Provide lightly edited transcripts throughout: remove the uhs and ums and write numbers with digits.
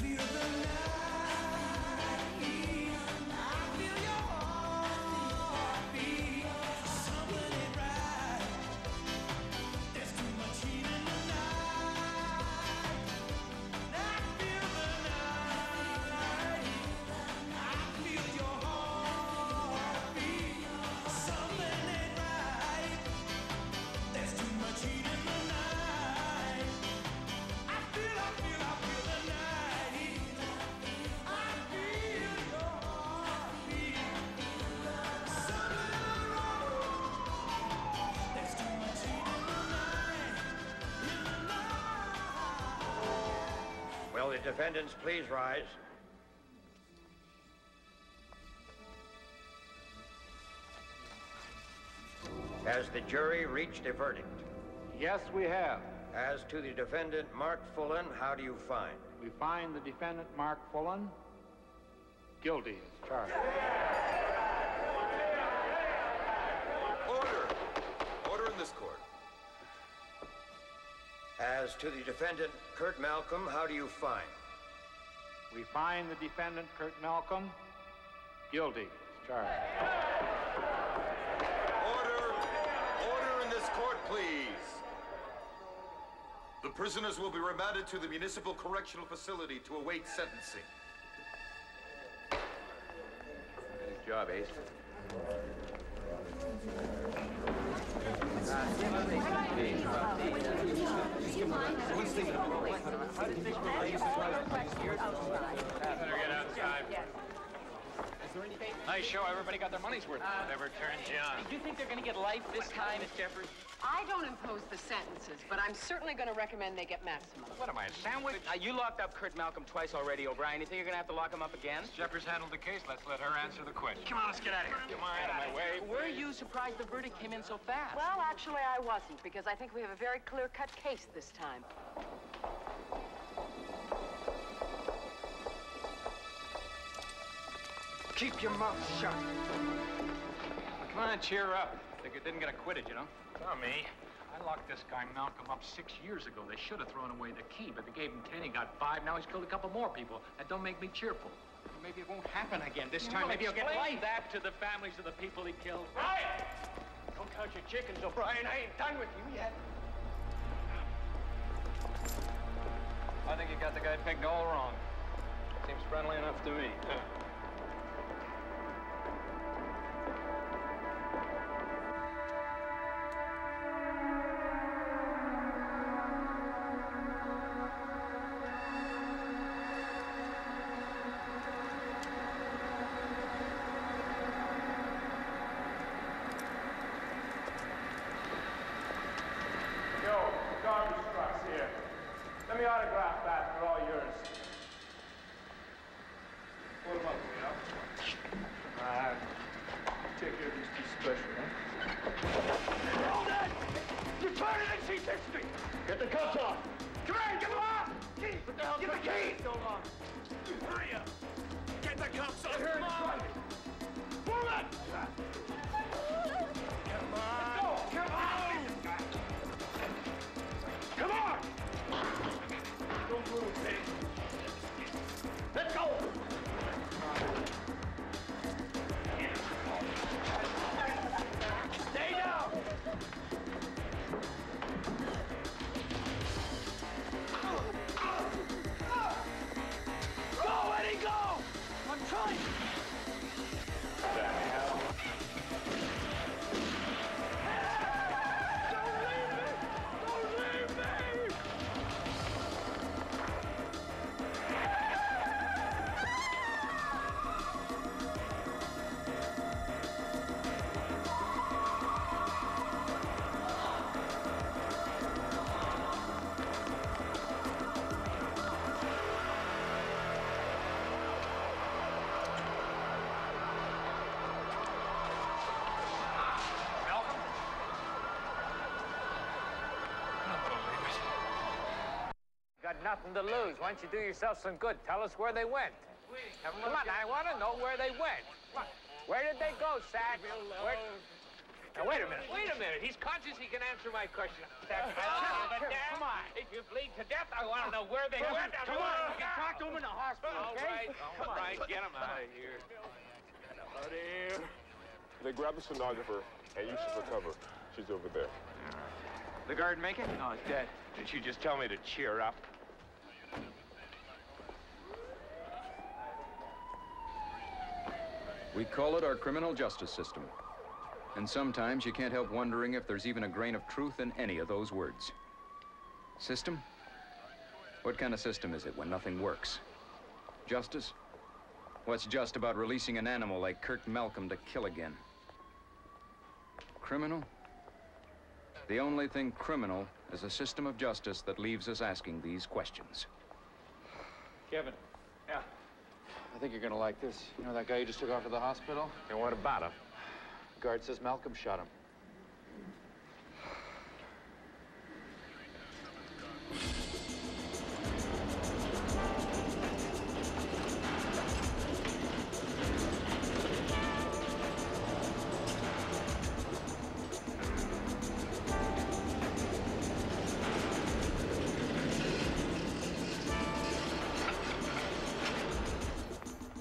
feel the night. I feel your heartbeat. Something ain't right. There's too much heat in the night. I feel the night. I feel your heartbeat. Something ain't right. There's too much heat in the night. I feel the night. I feel your heartbeat. Something wrong. There's too much heat in the night. In the night. Will the defendants please rise? Has the jury reached a verdict? Yes, we have. As to the defendant, Mark Fullen, how do you find? We find the defendant, Mark Fullen, guilty as charged. Order! Order in this court. As to the defendant, Kurt Malcolm, how do you find? We find the defendant, Kurt Malcolm, guilty as charged. Order! Order in this court, please. The prisoners will be remanded to the Municipal Correctional Facility to await sentencing. Good job, Ace. Better get outside. Nice show. Everybody got their money's worth. Whatever turns you on. Do you think they're going to get life this time, Miss Jeffers? I don't impose the sentences, but I'm certainly going to recommend they get maximum. What am I, a sandwich? You locked up Kurt Malcolm twice already, O'Brien. You think you're going to have to lock him up again? Jeffers handled the case. Let's let her answer the question. Come on, let's get out of here. Come on, out of my way. Were you surprised the verdict came in so fast? Well, actually, I wasn't, because I think we have a very clear-cut case this time. Keep your mouth shut. Come on, cheer up. Think you didn't get acquitted, you know? Not me. I locked this guy Malcolm up 6 years ago. They should have thrown away the key, but they gave him 10. He got 5. Now he's killed a couple more people. That don't make me cheerful. Well, maybe it won't happen again this time. Maybe he'll get life. That to the families of the people he killed. Right! Don't count your chickens, O'Brien. I ain't done with you yet. I think you got the guy pegged all wrong. Seems friendly enough to me. Garbage trucks here. Let me autograph that. They're all yours. Pull them up, you know. Take care of these two special, huh? Hold it! You're turning at C60! Get the cuffs off! Come on, get them off! Keith, what the hell? Get the keys! So long. Hurry up! Get the cuffs off! Come on! Pull it! Come on! Let's go! Come on! Come on! Don't move, Pete. Let's go! Stay down! Go, Eddie, go! I'm trying! Got nothing to lose. Why don't you do yourself some good? Tell us where they went. Come on, I want to know where they went. Where did they go, Sack? Now, wait a minute. He's conscious he can answer my question. That's come on. If you bleed to death, I want to know where they went. Come on, we can talk to him in the hospital, okay? All right, get him out of here. They grabbed the stenographer and used her for cover. She's over there. The guard make it? No, it's dead. Did you just tell me to cheer up? We call it our criminal justice system. And sometimes you can't help wondering if there's even a grain of truth in any of those words. System? What kind of system is it when nothing works? Justice? What's just about releasing an animal like Kurt Malcolm to kill again? Criminal? The only thing criminal is a system of justice that leaves us asking these questions. Kevin. Yeah. I think you're gonna like this. You know that guy you just took off to the hospital? And what about him? The guard says Malcolm shot him.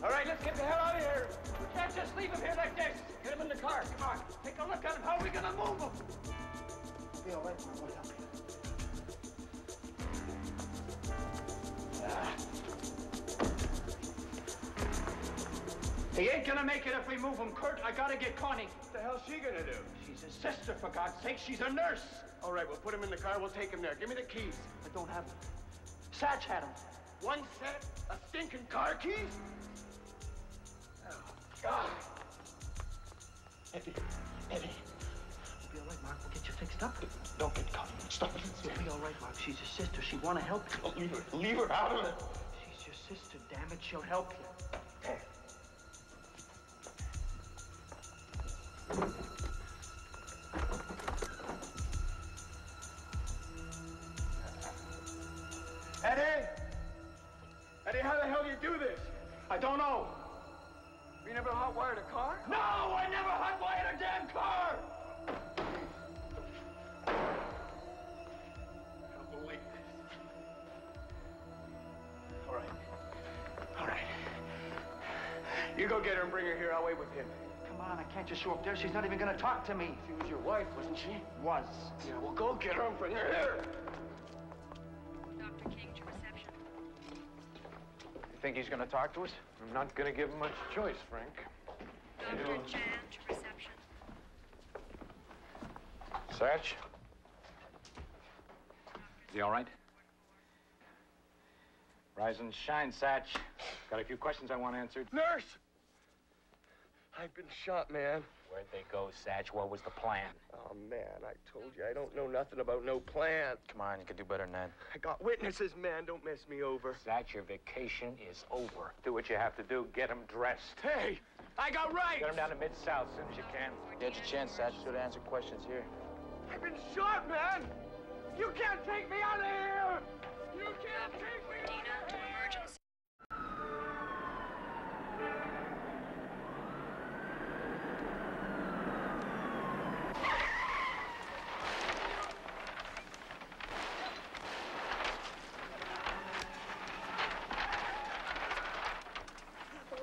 All right, let's get the hell out of here. We can't just leave him here like this. Get him in the car. Come on. Take a look at him. How are we gonna move him? Be all right, Mom. We'll help you. He ain't gonna make it if we move him, Kurt. I gotta get Connie. What the hell's she gonna do? She's his sister, for God's sake. She's a nurse. All right, we'll put him in the car. We'll take him there. Give me the keys. I don't have them. Satch had them. One set of stinking car keys? Oh, God. Eddie. You'll be all right, Mark. We'll get you fixed up. Don't get caught. Stop it. You'll be all right, Mark. She's your sister. She wanna help you. Don't leave her out of it. She's your sister, damn it. She'll help you. Okay. Eddie, how the hell do you do this? I don't know. You never hot-wired a car? No, I never hot-wired a damn car! I don't believe this. All right. You go get her and bring her here. I'll wait with him. Come on, I can't just show up there. She's not even gonna talk to me. She was your wife, wasn't she? Was. Yeah, well, go get her and bring her here. Dr. King to reception. You think he's gonna talk to us? I'm not gonna give him much choice, Frank. Dr. Chan to reception. Satch? Is he all right? Rise and shine, Satch. Got a few questions I want answered. Nurse! I've been shot, man. Where'd they go, Satch? What was the plan? Oh, man, I told you, I don't know nothing about no plan. Come on, you can do better than that. I got witnesses, man. Don't mess me over. Satch, your vacation is over. Do what you have to do. Get him dressed. Hey, I got rights! Get him down to Mid-South as soon as you can. Get your chance, Satch. Should answer questions here. I've been shot, man! You can't take me out of here! You can't take me out Dina of to here! emergency.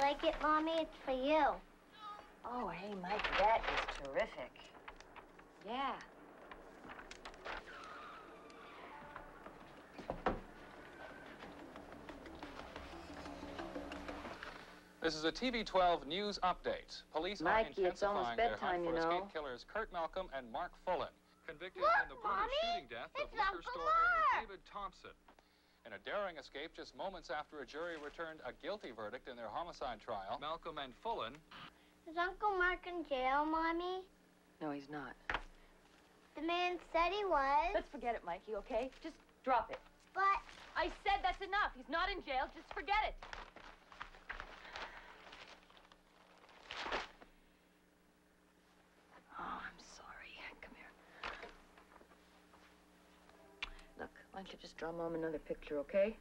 Like it, Mommy? It's for you. Oh, hey, Mike, that is terrific. Yeah. This is a TV12 news update. Police Mikey, are it's almost intensifying their hunt bedtime, for you know. escaped killers Kurt Malcolm and Mark Fullen, convicted Look, in the brutal Mommy, shooting death of it's liquor Uncle store owner Mark. David Thompson. In a daring escape just moments after a jury returned a guilty verdict in their homicide trial, Malcolm and Fullen... Is Uncle Mark in jail, Mommy? No, he's not. The man said he was. Let's forget it, Mikey, okay? Just drop it. But I said that's enough. He's not in jail. Just forget it. Oh, I'm sorry. Come here. Look, why don't you just draw Mom another picture, okay?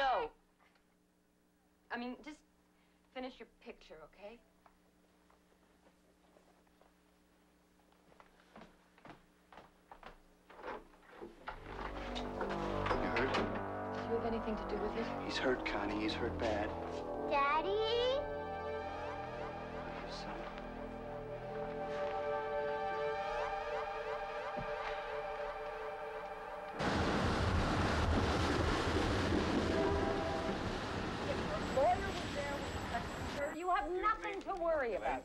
No. I mean, just finish your picture, okay? You hurt? Do you have anything to do with it? He's hurt, Connie. He's hurt bad. Daddy? Son. You have nothing to worry about.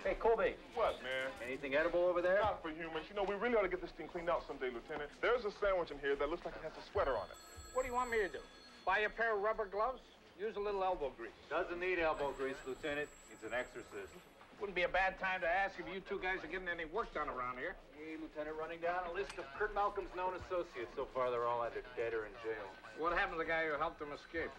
Hey, Colby. What, man? Anything edible over there? Not for humans. You know, we really ought to get this thing cleaned out someday, Lieutenant. There's a sandwich in here that looks like it has a sweater on it. What do you want me to do? Buy a pair of rubber gloves? Use a little elbow grease. Doesn't need elbow grease, Lieutenant. Needs an exorcist. Wouldn't be a bad time to ask if you two guys are getting any work done around here. Hey, Lieutenant, running down a list of Kurt Malcolm's known associates. So far, they're all either dead or in jail. What happened to the guy who helped him escape?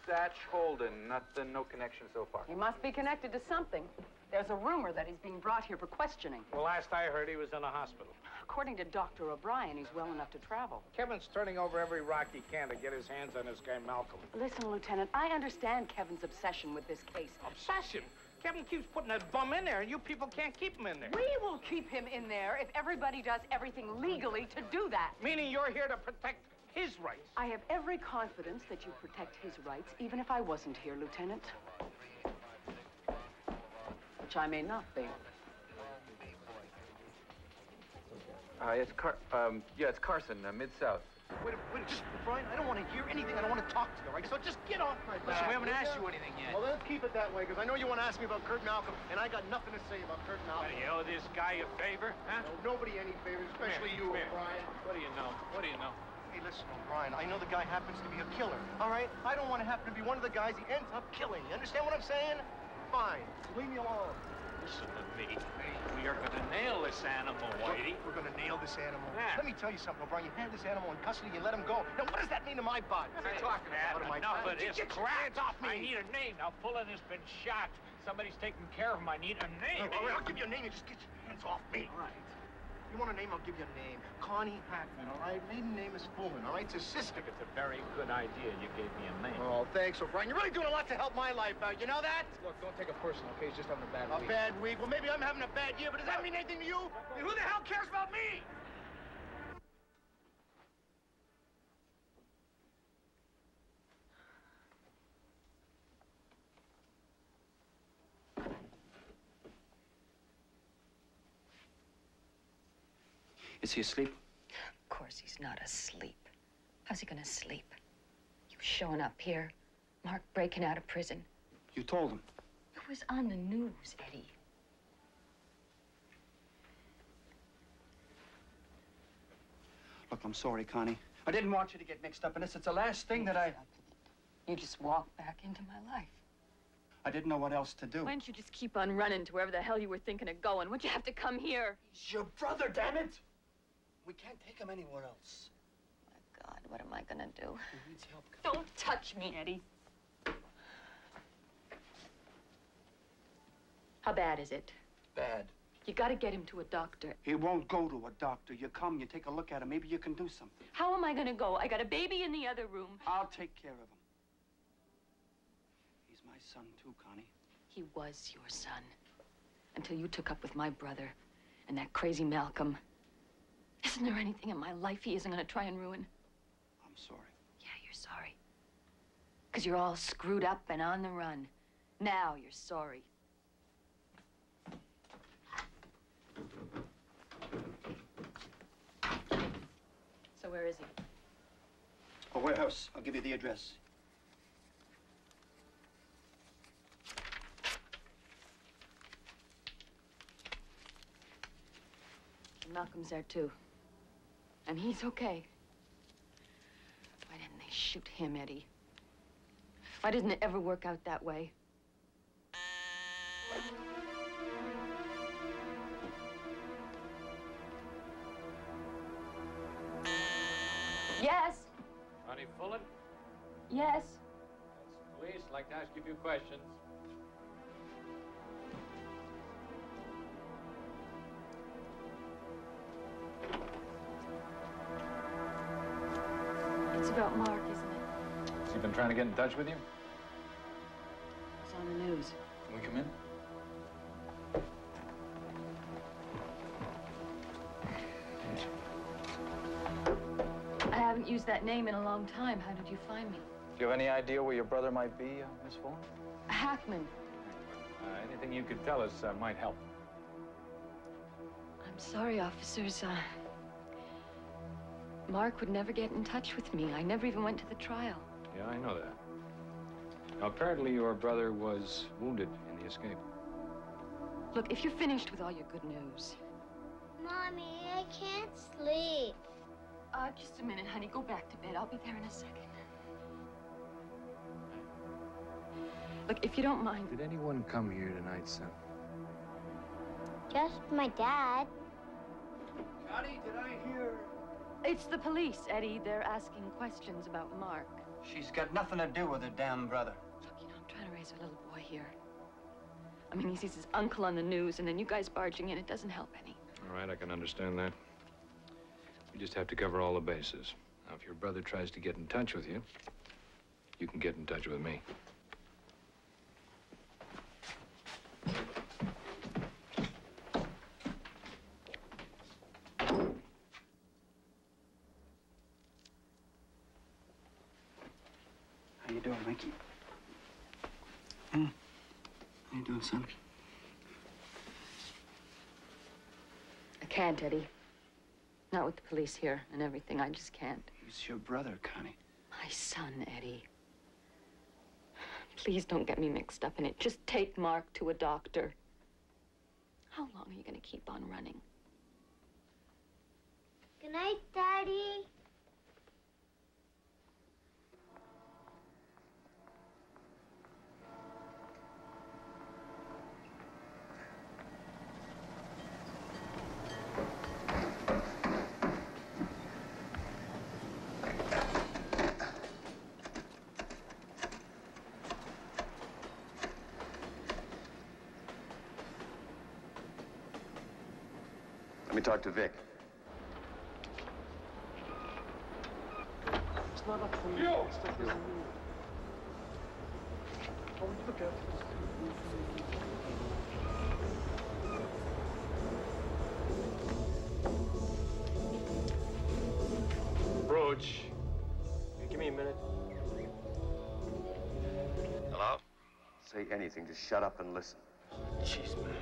Satch Holden. No connection so far. He must be connected to something. There's a rumor that he's being brought here for questioning. Well, last I heard, he was in a hospital. According to Dr. O'Brien, he's well enough to travel. Kevin's turning over every rock he can to get his hands on this guy, Malcolm. Listen, Lieutenant, I understand Kevin's obsession with this case. Obsession? Kevin keeps putting that bum in there, and you people can't keep him in there. We will keep him in there if everybody does everything legally to do that. Meaning you're here to protect his rights. I have every confidence that you protect his rights, even if I wasn't here, Lieutenant. Which I may not be. It's Carson, Mid-South. Wait, just, Brian, I don't want to hear anything. I don't want to talk to you, all right? So just get off my back. Listen, we haven't asked you anything yet. Well, then let's keep it that way, because I know you want to ask me about Kurt Malcolm, and I got nothing to say about Kurt Malcolm. What, do you owe this guy a favor, huh? No, nobody any favors, especially you, O'Brien. What do you know? What do you know? Hey, listen, O'Brien, I know the guy happens to be a killer, all right? I don't want to happen to be one of the guys he ends up killing. You understand what I'm saying? Fine. Leave me alone. Listen to me. We are going to nail this animal, Whitey. We're going to nail this animal. Yeah. Let me tell you something, O'Brien. You had this animal in custody, you let him go. Now, what does that mean to my butt? What are you talking about? Enough of this crap. Hands off me. I need a name. Now, Fullen has been shot. Somebody's taking care of him. I need a name. All right, I'll give you a name. You just get your hands off me. All right. You want a name, I'll give you a name. Connie Hackman, all right? Maiden name is Fullen, all right? It's his sister. It's a very good idea you gave me a name. Oh, thanks, O'Brien. You're really doing a lot to help my life out. You know that? Look, don't take it personal, okay? He's just having a bad week. A bad week? Well, maybe I'm having a bad year, but does that mean anything to you? Who the hell cares about me? Is he asleep? Of course he's not asleep. How's he gonna sleep? You showing up here, Mark breaking out of prison. You told him. It was on the news, Eddie. Look, I'm sorry, Connie. I didn't want you to get mixed up in this. It's the last thing that I... You just walked back into my life. I didn't know what else to do. Why don't you just keep on running to wherever the hell you were thinking of going? Why'd you have to come here? He's your brother, damn it! We can't take him anywhere else. My God, what am I gonna do? He needs help. Don't touch me, Eddie. How bad is it? Bad. You gotta get him to a doctor. He won't go to a doctor. You come, you take a look at him. Maybe you can do something. How am I gonna go? I got a baby in the other room. I'll take care of him. He's my son, too, Connie. He was your son. Until you took up with my brother and that crazy Malcolm. Isn't there anything in my life he isn't gonna try and ruin? I'm sorry. Yeah, you're sorry. Because you're all screwed up and on the run. Now you're sorry. So where is he? A warehouse. I'll give you the address. Malcolm's there, too. And he's okay. Why didn't they shoot him, Eddie? Why doesn't it ever work out that way? Yes? Connie Fullen? Yes? That's police. I'd like to ask you a few questions. about Mark, isn't it? Has he been trying to get in touch with you? It's on the news. Can we come in? I haven't used that name in a long time. How did you find me? Do you have any idea where your brother might be, Miss Fuller? Hackman. Anything you could tell us might help. I'm sorry, officers. Mark would never get in touch with me. I never even went to the trial. Yeah, I know that. Now, apparently your brother was wounded in the escape. Look, if you're finished with all your good news... Mommy, I can't sleep. Just a minute, honey. Go back to bed. I'll be there in a second. Look, if you don't mind... Did anyone come here tonight, son? Just my dad. Johnny, did I hear? It's the police, Eddie. They're asking questions about Mark. She's got nothing to do with her damn brother. Look, you know, I'm trying to raise a little boy here. I mean, he sees his uncle on the news, and then you guys barging in. It doesn't help any. All right, I can understand that. We just have to cover all the bases. Now, if your brother tries to get in touch with you, you can get in touch with me. How you doing, Mikey? How you doing, son? I can't, Eddie. Not with the police here and everything. I just can't. He's your brother, Connie. My son, Eddie. Please don't get me mixed up in it. Just take Mark to a doctor. How long are you going to keep on running? Good night, Daddy. Let me talk to Vic. It's not up for you. Stuff isn't you. Oh, look at Roach. Hey, give me a minute. Hello? Say anything, just shut up and listen. Jeez, man.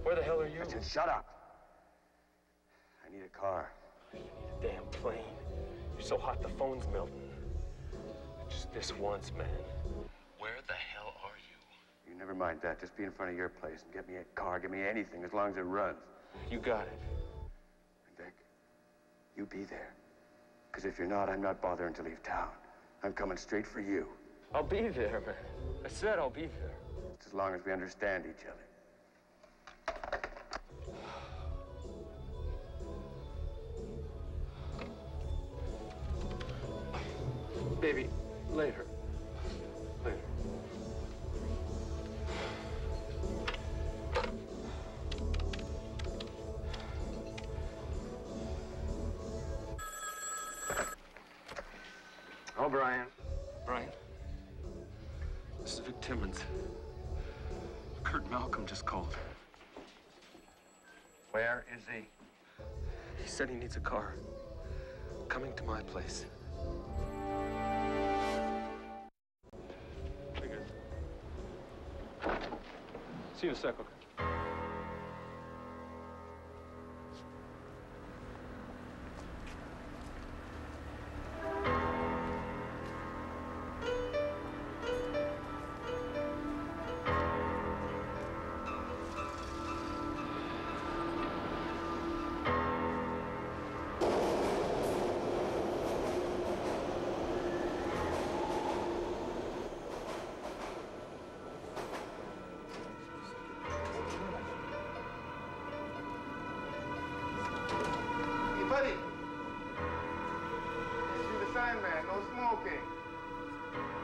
Where the hell are you? I said shut up. I need a car. I need a damn plane. You're so hot the phone's melting. Just this once, man. Where the hell are you? You never mind that. Just be in front of your place and get me a car. Get me anything as long as it runs. You got it. And Vic, you be there. Because if you're not, I'm not bothering to leave town. I'm coming straight for you. I'll be there, man. I said I'll be there. It's as long as we understand each other. Baby, later. Later. Oh, Brian. Brian. This is Vic Timmons. Kurt Malcolm just called. Where is he? He said he needs a car. Coming to my place. Very good. See you in a sec, okay? Buddy. See the sign, man. No smoking.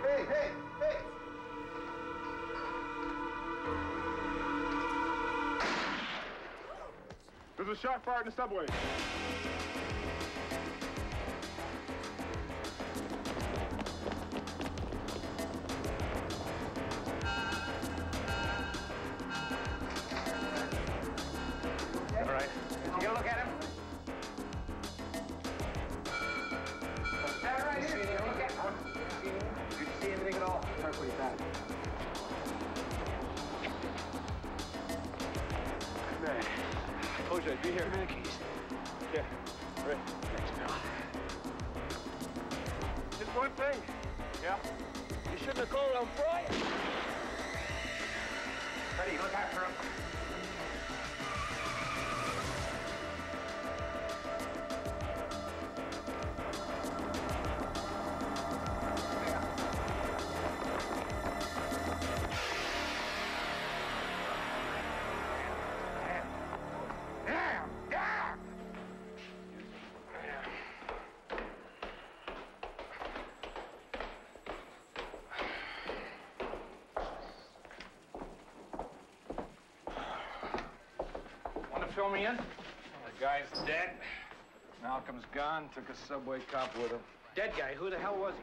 Hey, hey, hey. There's a shot fired in the subway. Jay, be here. Give me the keys. Here. Right. Thanks, Bill. Just one thing. Yeah? You shouldn't have called on Fry. Freddie, look after him. Fill me in? The guy's dead. Malcolm's gone. Took a subway cop with him. Dead guy, who the hell was he?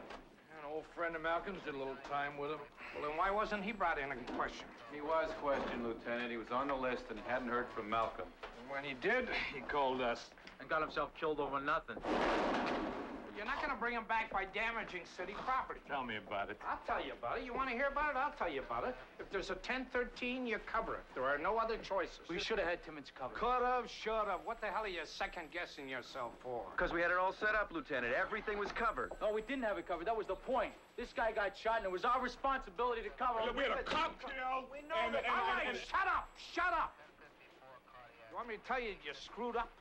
An old friend of Malcolm's did a little time with him. Well, then why wasn't he brought in question? He was questioned, Lieutenant. He was on the list and hadn't heard from Malcolm. And when he did, he called us. And got himself killed over nothing. You're not going to bring him back by damaging city property. Tell me about it. I'll tell you about it. You want to hear about it? I'll tell you about it. If there's a 1013, you cover it. There are no other choices. We should have had Timmons covered. Could have, should have. What the hell are you second-guessing yourself for? Because we had it all set up, Lieutenant. Everything was covered. No, we didn't have it covered. That was the point. This guy got shot, and it was our responsibility to cover him. We had a cop killed. We know that. All right, shut up. Shut up. You want me to tell you you screwed up?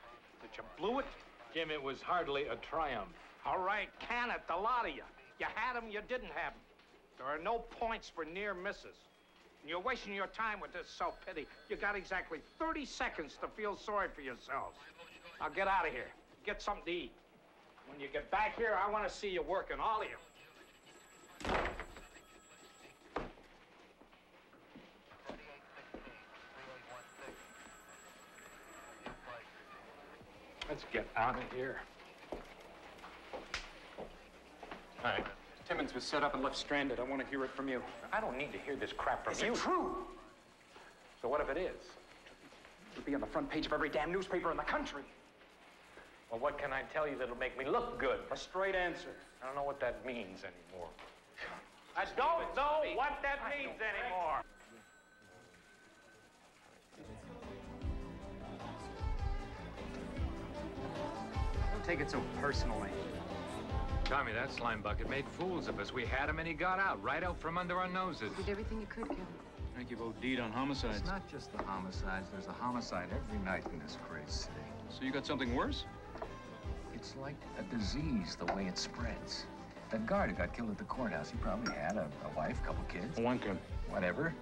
That you blew it? Jim, it was hardly a triumph. All right, can it, the lot of you. You had him, you didn't have him. There are no points for near misses. And you're wasting your time with this self-pity. You got exactly 30 seconds to feel sorry for yourselves. Now get out of here. Get something to eat. When you get back here, I want to see you working, all of you. Let's get out of here. All right. Timmons was set up and left stranded. I want to hear it from you. I don't need to hear this crap from you. Is it true? So what if it is? It'll be on the front page of every damn newspaper in the country. Well, what can I tell you that'll make me look good? A straight answer. I don't know what that means anymore. I don't know what that means anymore. Don't take it so personally. Tommy, that slime bucket made fools of us. We had him and he got out, right out from under our noses. You did everything you could, Kevin. I think you've OD'd on homicides. It's not just the homicides. There's a homicide every night in this great city. So you got something worse? It's like a disease, the way it spreads. That guard who got killed at the courthouse, he probably had a wife, a couple kids. One kid. Whatever.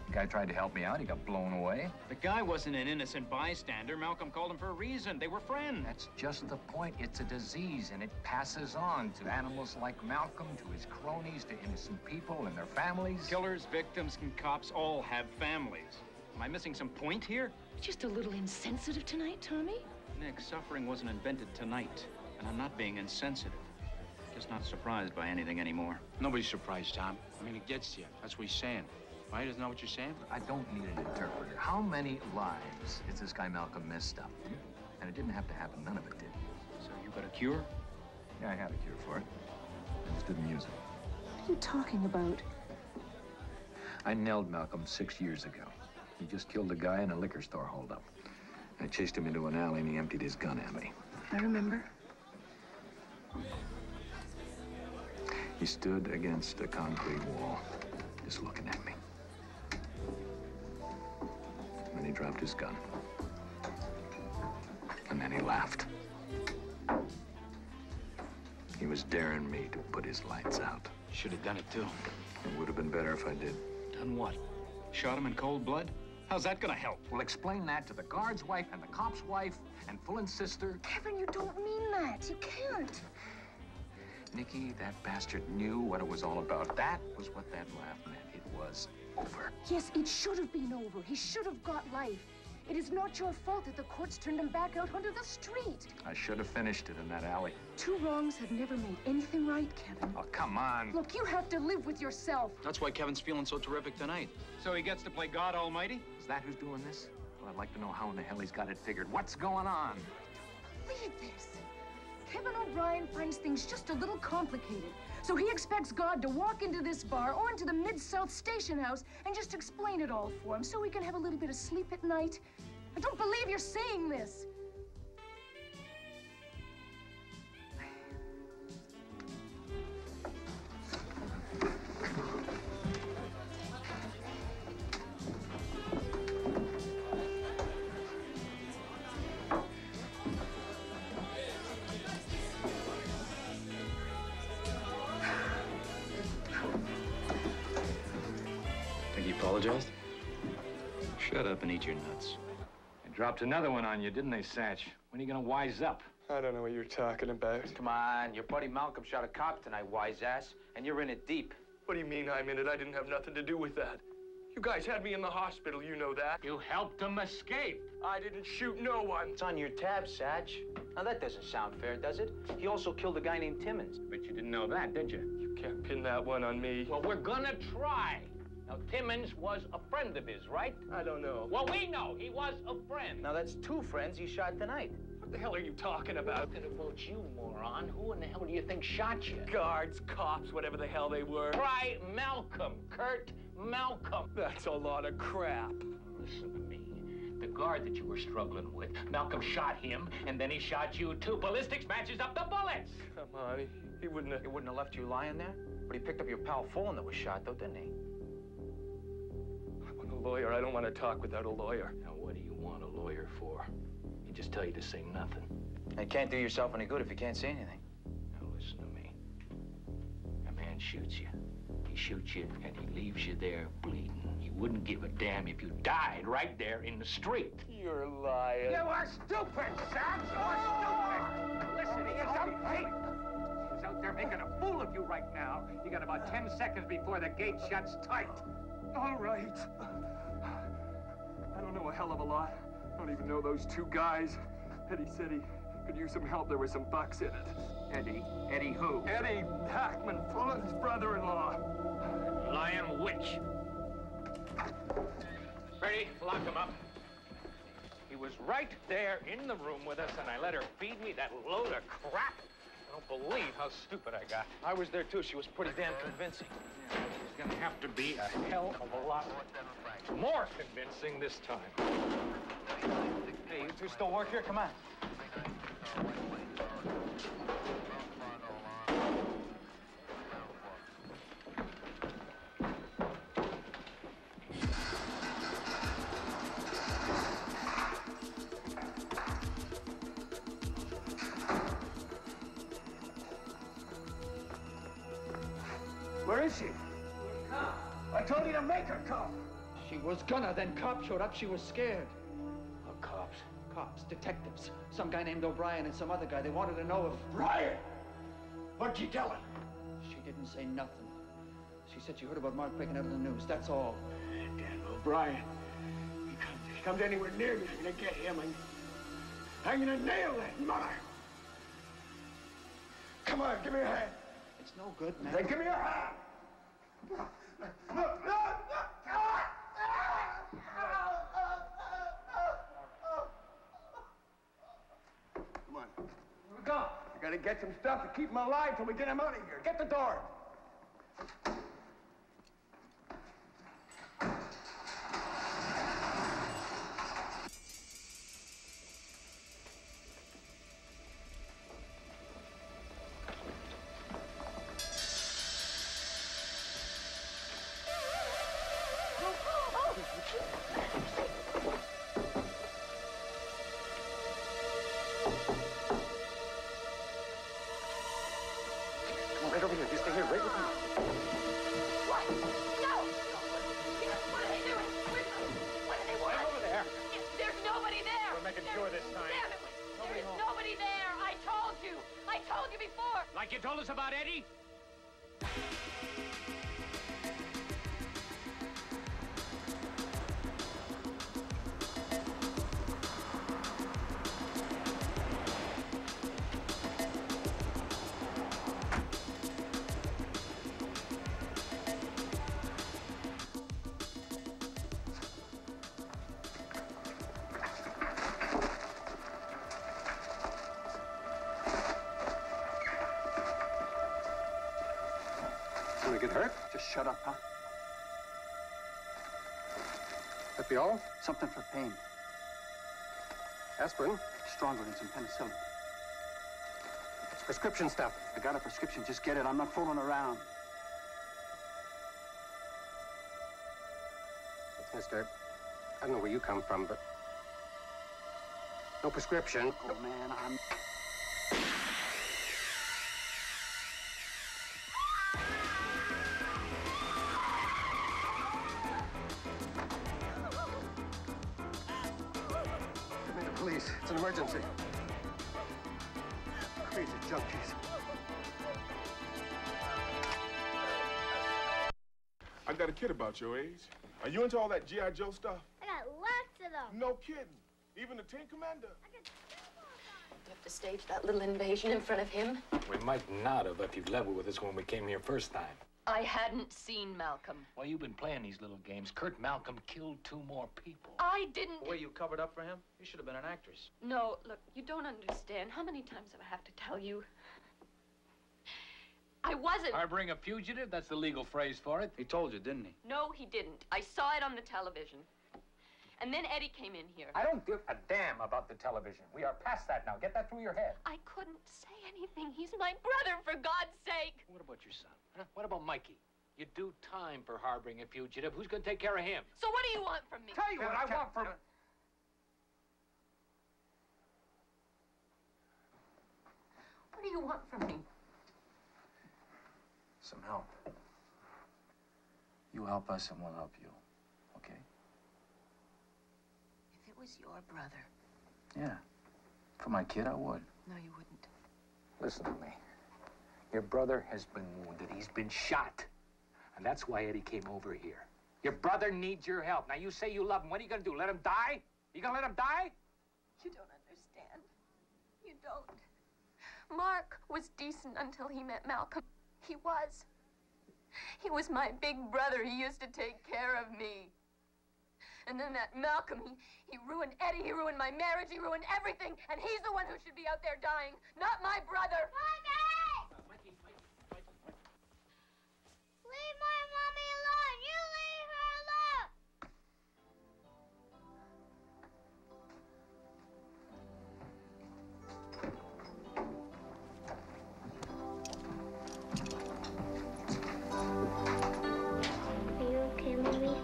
The guy tried to help me out. He got blown away. The guy wasn't an innocent bystander. Malcolm called him for a reason. They were friends. That's just the point. It's a disease, and it passes on to animals like Malcolm, to his cronies, to innocent people and their families. Killers, victims, and cops all have families. Am I missing some point here? Just a little insensitive tonight, Tommy. Nick, suffering wasn't invented tonight, and I'm not being insensitive. Just not surprised by anything anymore. Nobody's surprised, Tom. I mean, it gets to you. That's what he's saying. Right? Isn't that what you're saying? I don't need an interpreter. How many lives has this guy Malcolm messed up? And it didn't have to happen. None of it did. So you got a cure? Yeah, I had a cure for it. I just didn't use it. What are you talking about? I nailed Malcolm 6 years ago. He just killed a guy in a liquor store holdup. I chased him into an alley and he emptied his gun at me. I remember. He stood against a concrete wall, just looking at me. And then he dropped his gun. And then he laughed. He was daring me to put his lights out. Should have done it, too. It would have been better if I did. Done what? Shot him in cold blood? How's that gonna help? Well, explain that to the guard's wife and the cop's wife and Fullen's sister. Kevin, you don't mean that. You can't. Nikki, that bastard knew what it was all about. That was what that laugh meant. It was over. Yes, it should have been over. He should have got life. It is not your fault that the courts turned him back out onto the street. I should have finished it in that alley. Two wrongs have never made anything right, Kevin. Oh, come on. Look, you have to live with yourself. That's why Kevin's feeling so terrific tonight. So he gets to play God Almighty? Is that who's doing this? Well, I'd like to know how in the hell he's got it figured. What's going on? Believe this. Kevin O'Brien finds things just a little complicated. So he expects God to walk into this bar or into the Mid-South Station House and just explain it all for him so he can have a little bit of sleep at night I don't believe you're saying this. Think he apologized? Shut up and eat your nuts. They dropped another one on you, didn't they, Satch? When are you gonna wise up? I don't know what you're talking about. Come on, your buddy Malcolm shot a cop tonight, wise ass, and you're in it deep. What do you mean I'm in it? I didn't have nothing to do with that. You guys had me in the hospital, you know that. You helped him escape. I didn't shoot no one. It's on your tab, Satch. Now that doesn't sound fair, does it? He also killed a guy named Timmons. But you didn't know that, did you? You can't pin that one on me. Well, we're gonna try. Now, Timmons was a friend of his, right? I don't know. Well, we know he was a friend. Now that's two friends he shot tonight. What the hell are you talking about? Talking about you, moron. Who in the hell do you think shot you? Guards, cops, whatever the hell they were. Try Malcolm, Kurt Malcolm. That's a lot of crap. Listen to me. The guard that you were struggling with, Malcolm shot him, and then he shot you too. Ballistics matches up the bullets. Come on, he wouldn't have... He wouldn't have left you lying there? But he picked up your pal Fulton that was shot, though, didn't he? I want a lawyer. I don't want to talk without a lawyer. Now, what do you want a lawyer for? He just tell you to say nothing. And can't do yourself any good if you can't say anything. Now, listen to me. A man shoots you. He shoots you, and he leaves you there bleeding. He wouldn't give a damn if you died right there in the street. You're lying. You are stupid, Sam. You are stupid. Listen, he is out. Hey, he's out there making a fool of you right now. You got about 10 seconds before the gate shuts tight. All right. I don't know a hell of a lot. I don't even know those two guys. Eddie said he could use some help. There was some bucks in it. Eddie? Eddie who? Eddie Hackman, Fulton's brother-in-law. Lying witch. Ready? Lock him up. He was right there in the room with us, and I let her feed me that load of crap. I don't believe how stupid I got. I was there, too. She was pretty damn convincing. Yeah, she's gonna have to be a hell of a lot more convincing this time. Hey, you two still work here? Come on. Where is she? I told you to make her come. She was gonna, then cops showed up. She was scared. What cops? Cops, detectives. Some guy named O'Brien and some other guy. They wanted to know if... Brian! What'd you tell her? She didn't say nothing. She said she heard about Mark breaking out of the news. That's all. Dan O'Brien. He comes anywhere near me, I'm gonna get him and I'm gonna nail that mother. Come on, give me a hand. It's no good, man. Then give me a hand. Come on. Where we go? I gotta get some stuff to keep him alive till we get him out of here. Get the door. Right over here. Just stay here, right with me. What? No! What are they doing? What do they want? Over there. There's nobody there. We're making sure this time. Damn it! There is nobody there. I told you. I told you before. Like you told us about Eddie? Gonna get hurt? Just shut up, huh? That be all? Something for pain. Aspirin? Stronger than some penicillin. It's prescription stuff. I got a prescription. Just get it. I'm not fooling around. Look, mister, I don't know where you come from, but no prescription. Oh, man, I'm... Give me the police. It's an emergency. Crazy junkies. I got a kid about your age. Are you into all that G.I. Joe stuff? I got lots of them. No kidding. Even the Tin Commander. You have to stage that little invasion in front of him. We might not have if you'd leveled with us when we came here first time. I hadn't seen Malcolm. Well, you've been playing these little games. Kurt Malcolm killed 2 more people. I didn't... The way you covered up for him, you should have been an actress. No, look, you don't understand. How many times do I have to tell you? I wasn't... Harboring a fugitive? That's the legal phrase for it. He told you, didn't he? No, he didn't. I saw it on the television. And then Eddie came in here. I don't give a damn about the television. We are past that now. Get that through your head. I couldn't say anything. He's my brother, for God's sake. What about your son? Huh? What about Mikey? You do time for harboring a fugitive. Who's going to take care of him? So what do you want from me? Tell you what I want from... What do you want from me? Some help. You help us and we'll help you, okay? If it was your brother... Yeah. For my kid, I would. No, you wouldn't. Listen to me. Your brother has been wounded. He's been shot. And that's why Eddie came over here. Your brother needs your help. Now, you say you love him. What are you going to do? Let him die? You going to let him die? You don't understand. You don't. Mark was decent until he met Malcolm. He was. He was my big brother. He used to take care of me. And then that Malcolm, he ruined Eddie, he ruined my marriage, he ruined everything, and he's the one who should be out there dying, not my brother. Mommy! Leave my mommy alone! You leave her alone! Are you okay, Mommy?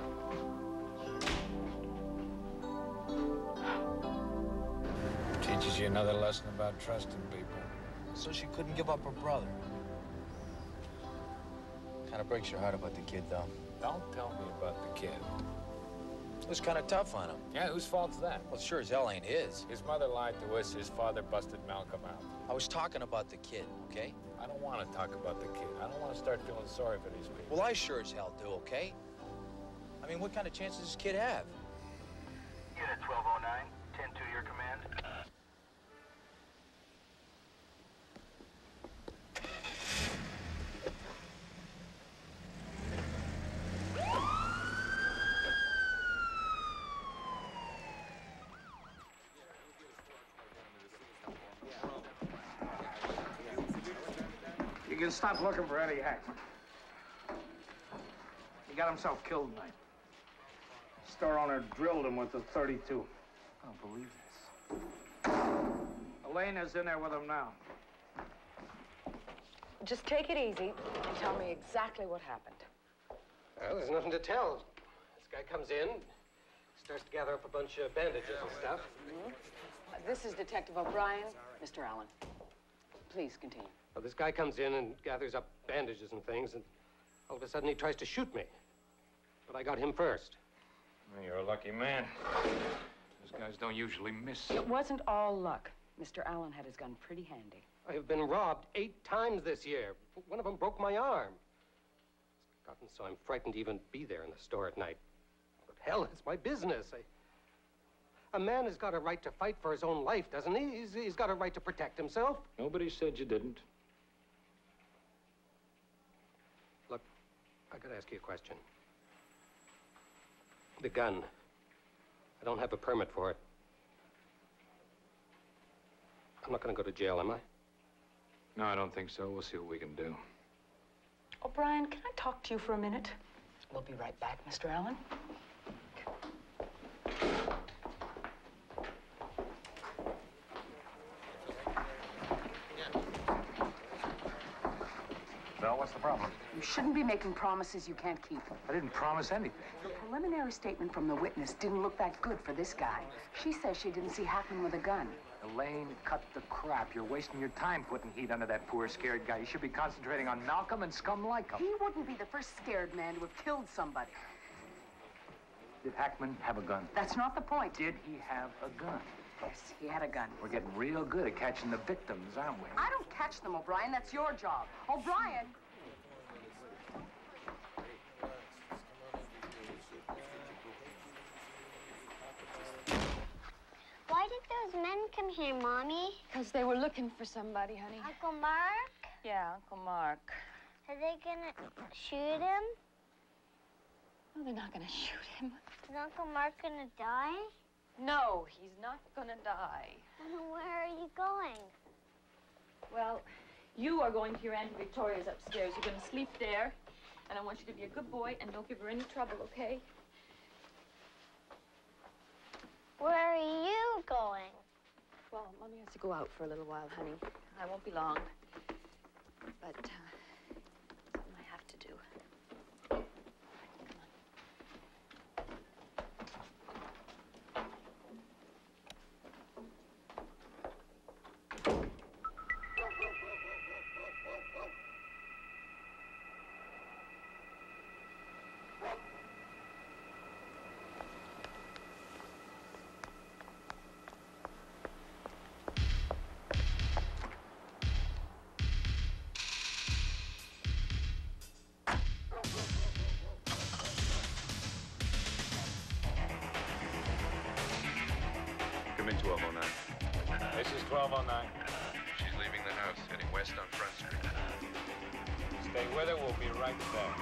Teaches you another lesson about trusting people. So she couldn't give up her brother. Kind of breaks your heart about the kid, though. Don't tell me about the kid. It was kind of tough on him. Yeah, whose fault's that? Well, sure as hell ain't his. His mother lied to us. His father busted Malcolm out. I was talking about the kid, okay? I don't want to talk about the kid. I don't want to start feeling sorry for these people. Well, I sure as hell do, okay? I mean, what kind of chance does this kid have? Unit 1209, 10-2 your command. You can stop looking for Eddie Hackman. He got himself killed tonight. Store owner drilled him with a 32. I don't believe this. Elena's in there with him now. Just take it easy and tell me exactly what happened. Well, there's nothing to tell. This guy comes in, starts to gather up a bunch of bandages and stuff. This is Detective O'Brien. Mr. Allen, please continue. Well, this guy comes in and gathers up bandages and things, and all of a sudden he tries to shoot me. But I got him first. Well, you're a lucky man. Those guys don't usually miss. It wasn't all luck. Mr. Allen had his gun pretty handy. I have been robbed 8 times this year. One of them broke my arm. It's gotten so I'm frightened to even be there in the store at night. But hell, it's my business. A man has got a right to fight for his own life, doesn't he? He's got a right to protect himself. Nobody said you didn't. Look, I gotta ask you a question. The gun. I don't have a permit for it. I'm not gonna go to jail, am I? No, I don't think so. We'll see what we can do. O'Brien, can I talk to you for a minute? We'll be right back, Mr. Allen. What's the problem? You shouldn't be making promises you can't keep. I didn't promise anything. The preliminary statement from the witness didn't look that good for this guy. She says she didn't see Hackman with a gun. Elaine, cut the crap. You're wasting your time putting heat under that poor, scared guy. You should be concentrating on Malcolm and scum like him. He wouldn't be the first scared man to have killed somebody. Did Hackman have a gun? That's not the point. Did he have a gun? Yes, he had a gun. We're getting real good at catching the victims, aren't we? I don't catch them, O'Brien. That's your job. O'Brien! Why did those men come here, Mommy? Because they were looking for somebody, honey. Uncle Mark? Yeah, Uncle Mark. Are they gonna shoot him? No, they're not gonna shoot him. Is Uncle Mark gonna die? No, he's not gonna die. Then where are you going? Well, you are going to your Aunt Victoria's upstairs. You're gonna sleep there, and I want you to be a good boy and don't give her any trouble, okay? Where are you going? Well, Mommy has to go out for a little while, honey. I won't be long. But, something I have to do. Come in 1209. This is 1209. She's leaving the house, heading west on Front Street. Stay with her. We'll be right back.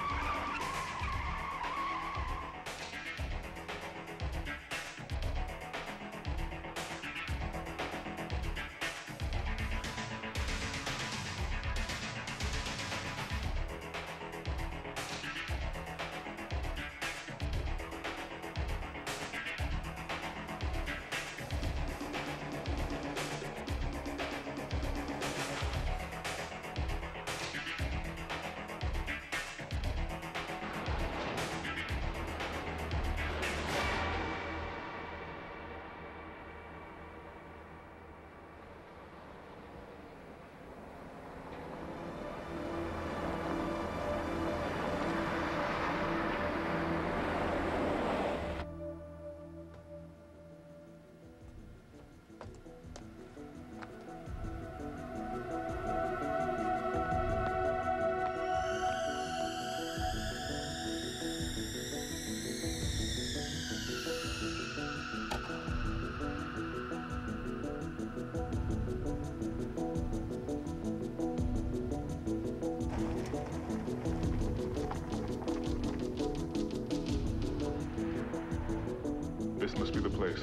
This must be the place.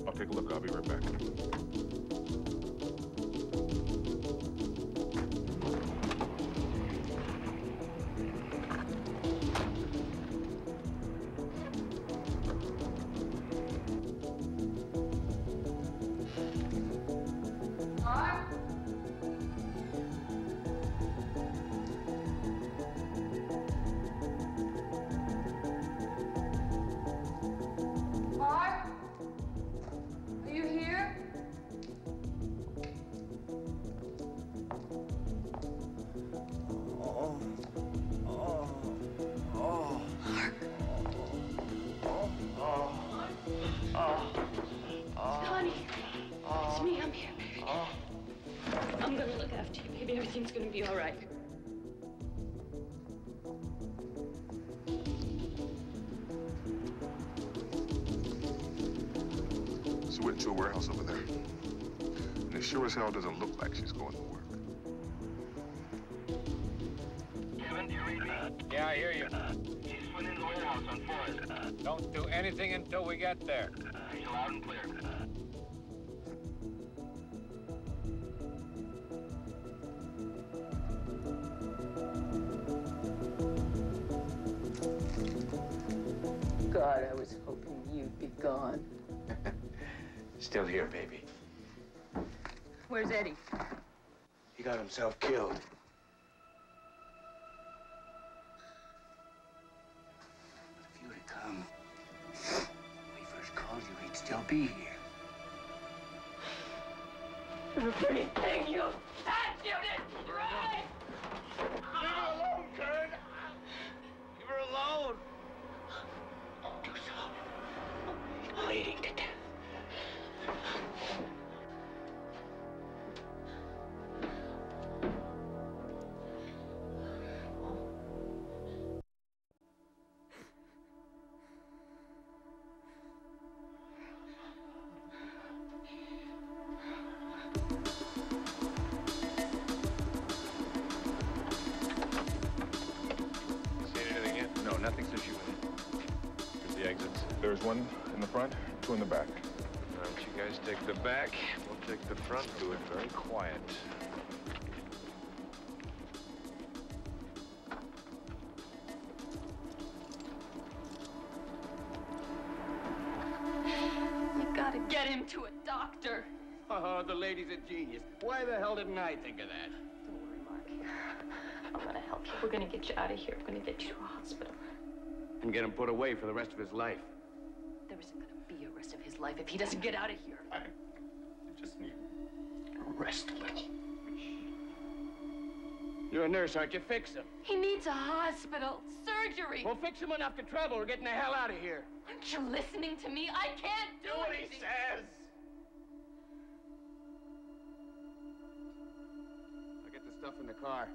I'll take a look. I'll be right back. Mark? Mark? Are you here? Honey, it's me. I'm here, baby. I'm gonna look after you, baby. Everything's gonna be all right. She went to a warehouse over there. And it sure as hell doesn't look like she's going to work. Yeah, I hear you. He's went in the warehouse on Forest. Don't do anything until we get there. He's loud and clear. God, I was hoping you'd be gone. Still here, baby. Where's Eddie? He got himself killed. be here. Everything you had, you did right! Leave her alone, Karen! Leave her alone! Do so. Bleeding to death. No, nothing since you went in. Here's the exits. There's one in the front, two in the back. Why don't you guys take the back? We'll take the front. Do it very quiet. You gotta get him to a doctor. Oh, the lady's a genius. Why the hell didn't I think of that? Don't worry, Mark. I'm gonna help you. We're gonna get you out of here. We're gonna get you to a hospital. And get him put away for the rest of his life. There isn't gonna be a rest of his life if he doesn't get out of here. I just need to rest a little. You're a nurse, aren't you? Fix him. He needs a hospital. Surgery. Well, fix him enough to travel. We're getting the hell out of here. Aren't you listening to me? I can't do what he anything. says. I'll get the stuff in the car.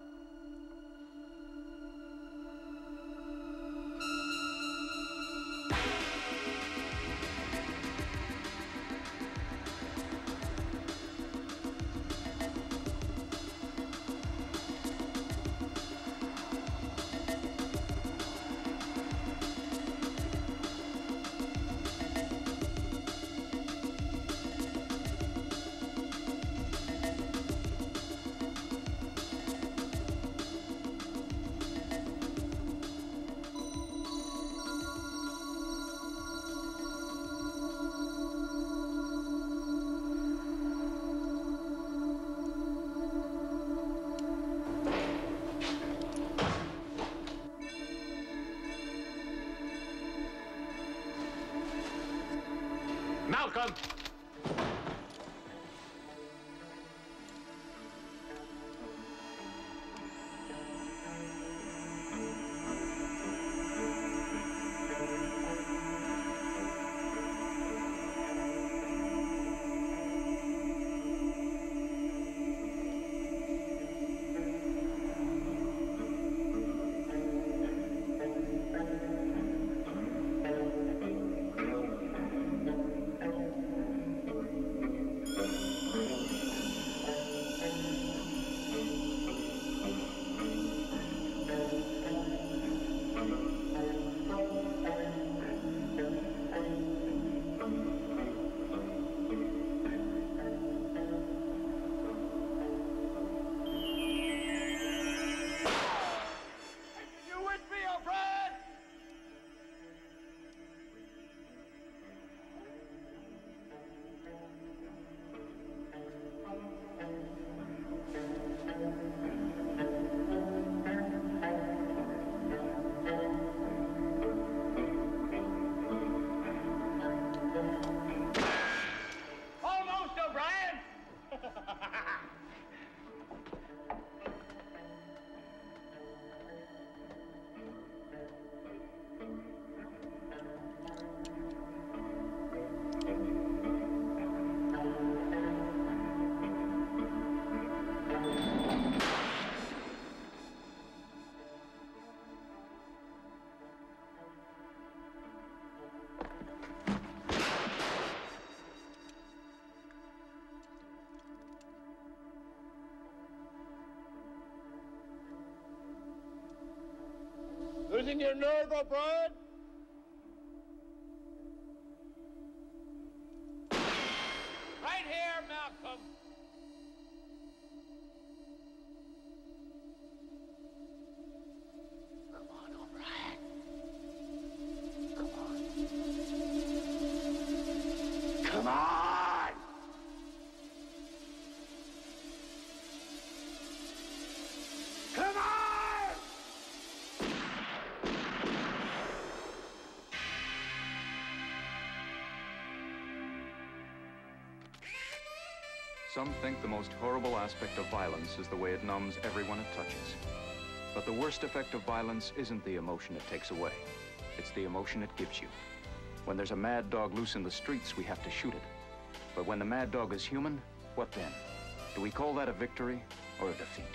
Malcolm! Losing your nerve, O'Brien? Right here, Malcolm. Come on, O'Brien. Come on. Come on! Come on! Some think the most horrible aspect of violence is the way it numbs everyone it touches. But the worst effect of violence isn't the emotion it takes away. It's the emotion it gives you. When there's a mad dog loose in the streets, we have to shoot it. But when the mad dog is human, what then? Do we call that a victory or a defeat?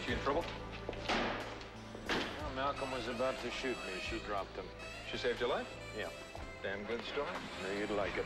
She in trouble? Well, Malcolm was about to shoot me. She dropped him. She saved your life? Yeah. Damn good story. Knew you'd like it.